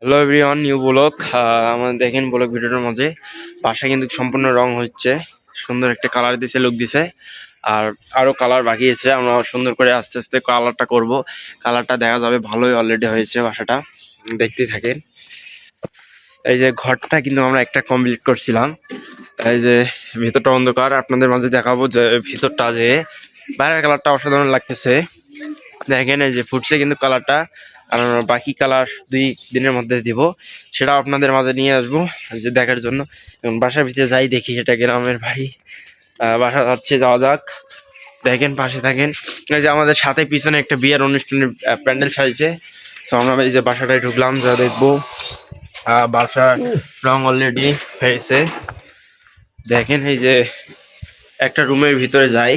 Hello everyone, new blog. আমাদের দেখেন blog ভিডিওটার মধ্যে বাসা কিন্তু সম্পূর্ণ রং হচ্ছে, সুন্দর একটা কালার দিছে, লুক দিছে। আর আরও কালার বাকি আছে, আমরা সুন্দর করে আস্তে আস্তে কালারটা করব। কালারটা দেখা যাবে ভালোই অলরেডি হয়েছে, বাসাটা দেখতেই থাকেন। এই যে ঘরটা কিন্তু আমরা একটা কমপ্লিট করছিলাম। এই যে ভিতরটা অন্ধকার, আপনাদের মাঝে দেখাবো যে ভিতরটা যে বাইরের কালারটা অসাধারণ লাগতেছে। দেখেন এই যে ফুটছে কিন্তু কালারটা। আর আমরা বাকি কালার 2 দিনের মধ্যে দিব, সেটা আপনাদের মাঝে নিয়ে আসবো যে দেখার জন্য। এবং বাসার ভিতরে যাই দেখি, এটা গ্রামের বাড়ি। বাসা যাচ্ছে, যাওয়া যাক। দেখেন, পাশে থাকেন। এই যে আমাদের সাথে পিছনে একটা বিয়ের অনুষ্ঠানের প্যান্ডেল সাজিয়েছে। সো আমরা এই যে বাসাটায় ঢুকলাম, যা দেখবো। বাসার রং অলরেডি হয়েছে। দেখেন এই যে একটা রুমের ভিতরে যাই।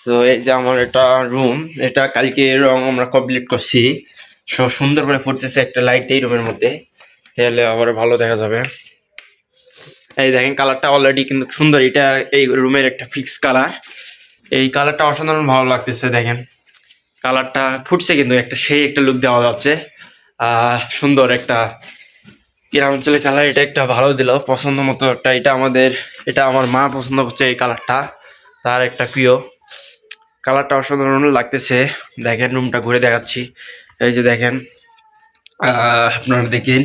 তো এই যে আমার এটা রুম, এটা কালকে রং আমরা কমপ্লিট করছি। সব সুন্দর করে পড়তেছে একটা লাইট এই রুমের মধ্যে, তাহলে আবার ভালো দেখা যাবে। এই দেখেন কালারটা অলরেডি কিন্তু সুন্দর, এটা এই রুমের একটা ফিক্স কালার। এই কালারটা অসাধারণ ভালো লাগতেছে। দেখেন কালারটা ফুটছে কিন্তু একটা সেই একটা লুক দেওয়া যাচ্ছে। সুন্দর একটা গ্রাম অঞ্চলের কালার, এটা একটা ভালো দিল পছন্দ মতো একটা। এটা আমার মা পছন্দ করছে এই কালারটা, তার একটা প্রিয়। কালারটা অসাধারণ লাগতেছে। দেখেন রুমটা ঘুরে দেখাচ্ছি। এই যে দেখেন, আপনারা দেখেন।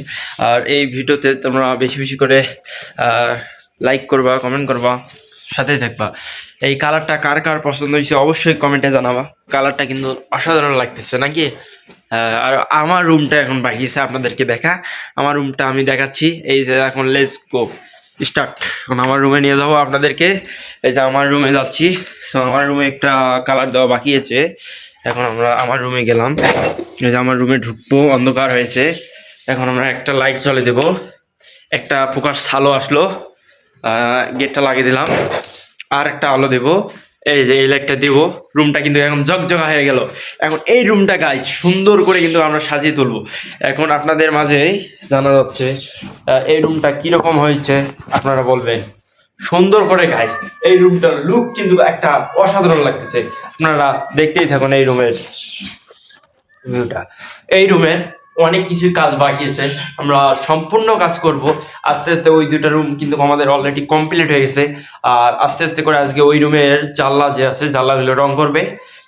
আর এই ভিডিওতে তোমরা বেশি বেশি করে লাইক করবা, কমেন্ট করবা, সাথে থাকবা। এই কালারটা কার কার পছন্দ হয়েছে অবশ্যই কমেন্টে জানাবা। কালারটা কিন্তু অসাধারণ লাগতেছে নাকি? আর আমার রুমটা এখন বাকি আছে আপনাদেরকে দেখা। আমার রুমটা আমি দেখাচ্ছি। এই যে এখন লেটস গো স্টার্ট। এখন আমার রুমে নিয়ে যাবো আপনাদেরকে। এই যে আমার রুমে যাচ্ছি। সো আমার রুমে একটা কালার দেওয়া বাকি আছে। এখন আমরা আমার রুমে গেলাম। এই যে আমার রুমে ঢুকবো, অন্ধকার হয়েছে। এখন আমরা একটা লাইট জ্বলে দেবো। একটা প্রকাশ আলো আসলো, গেটটা লাগিয়ে দিলাম। আর একটা আলো দেবো। এই যে এই লাইটটা দিব, রুমটা কিন্তু এখন ঝকঝকা হয়ে গেল। এখন এই রুমটা গাইজ সুন্দর করে কিন্তু আমরা সাজিয়ে তুলবো। এখন আপনাদের মাঝে জানা যাচ্ছে এই রুমটা কিরকম হয়েছে, আপনারা বলবেন সুন্দর করে গাইজ। এই রুমটার লুক কিন্তু একটা অসাধারণ লাগতেছে। আপনারা দেখতেই থাকুন এই রুমের ভিউটা। এই রুমের অনেক কিছু কাজ বাকি আছে, আমরা সম্পূর্ণ কাজ করব আস্তে আস্তে। ওই 2টা রুম কিন্তু আমাদের অলরেডি কমপ্লিট হয়ে গেছে। আর আস্তে আস্তে করে আজকে ওই রুমের জানলা যে আছে, জানলাগুলো রং করবে,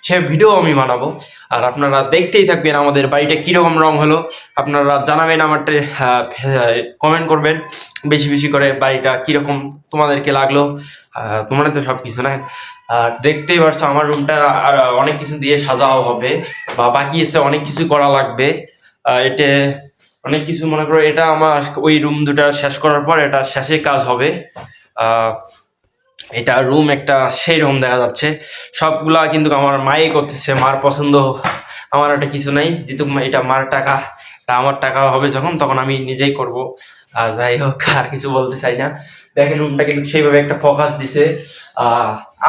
সে ভিডিও আমি বানাবো। আর আপনারা দেখতেই থাকবেন আমাদের বাড়িটা কীরকম রং হলো। আপনারা জানাবেন, আমারটা কমেন্ট করবেন বেশি বেশি করে, বাড়িটা কীরকম তোমাদেরকে লাগলো। তোমরা তো সব কিছু না, আর দেখতেই পারছো আমার রুমটা আর অনেক কিছু দিয়ে সাজাও হবে, বা বাকি আছে অনেক কিছু করা লাগবে। এতে অনেক কিছু, মনে করো এটা আমার ওই রুম 2টা শেষ করার পর এটা শেষে কাজ হবে। এটা রুম একটা সেই রুম দেখা যাচ্ছে। সবগুলা কিন্তু আমার মাই করতেছে, মার পছন্দ। আমার একটা কিছু নাই, যেহেতু এটা মার টাকা, আমার টাকা হবে যখন, তখন আমি নিজেই করব। আর যাই হোক, আর কিছু বলতে চাই না। দেখেন রুমটা কিন্তু সেইভাবে একটা ফোকাস দিছে।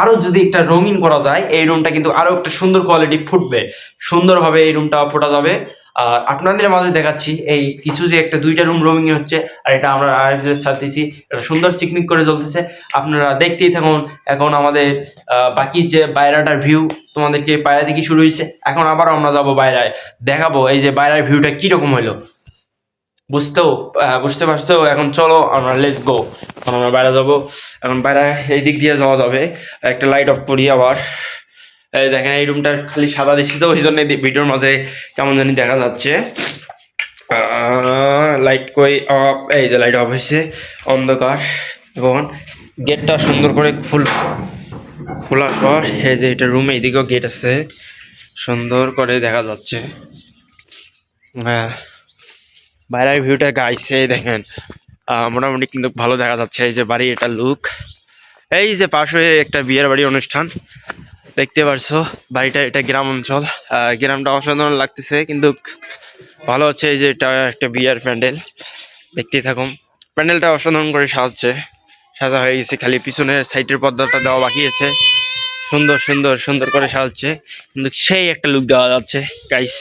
আরো যদি একটা রঙিন করা যায়, এই রুমটা কিন্তু আরো একটা সুন্দর কোয়ালিটি ফুটবে, সুন্দরভাবে এই রুমটা ফোটা যাবে। আর আপনাদের মাঝে দেখাচ্ছি এই কিছু যে একটা 2টা রুম রঙিন হচ্ছে, আর এটা আমরা আরএফএল ছাড়তেছি, এটা সুন্দর চিকমিক করে জ্বলতেছে। আপনারা দেখতেই থাকুন। এখন আমাদের বাকি যে বাইরেটার ভিউ তোমাদেরকে বাইরে থেকে শুরু হয়েছে, এখন আবার আমরা যাব বাইরে, দেখাবো এই যে বাইরের ভিউটা কিরকম হইলো। বুঝতে পারছো? এখন চলো আমরা লেটস গো। এখন আমরা বাইরে যাবো। এখন বাইরে এই দিক দিয়ে যাওয়া যাবে। একটা লাইট অফ করি আবার। এই দেখেন এই রুমটা খালি সাদা দিচ্ছি, তো ওই জন্য ভিডিওর মাঝে কেমন জানি দেখা যাচ্ছে। লাইট কই অফ, এই যে লাইট অফ হয়েছে, অন্ধকার। এবং গেটটা সুন্দর করে খোলার পর এই যে এটা রুমে, এইদিকেও গেট আছে, সুন্দর করে দেখা যাচ্ছে। বাইরের ভিউটা গাইছে দেখেন, মোটামুটি কিন্তু ভালো দেখা যাচ্ছে। এই যে বাড়ি, এটা লুক। এই যে পাশে একটা বিয়ের বাড়ি অনুষ্ঠান, দেখতে পারছো বাড়িটা। এটা গ্রাম অঞ্চল, গ্রামটা অসাধারণ লাগতেছে কিন্তু ভালো হচ্ছে। এই যে এটা একটা বিয়ের প্যান্ডেল, দেখতেই থাকুন। প্যান্ডেলটা অসাধারণ করে সাজা হয়ে গেছে, খালি পিছনের সাইডের পর্দাটা দেওয়া বাকি আছে। সুন্দর সুন্দর সুন্দর করে সাজাচ্ছে, কিন্তু সেই একটা লুক দেওয়া যাচ্ছে গাইস।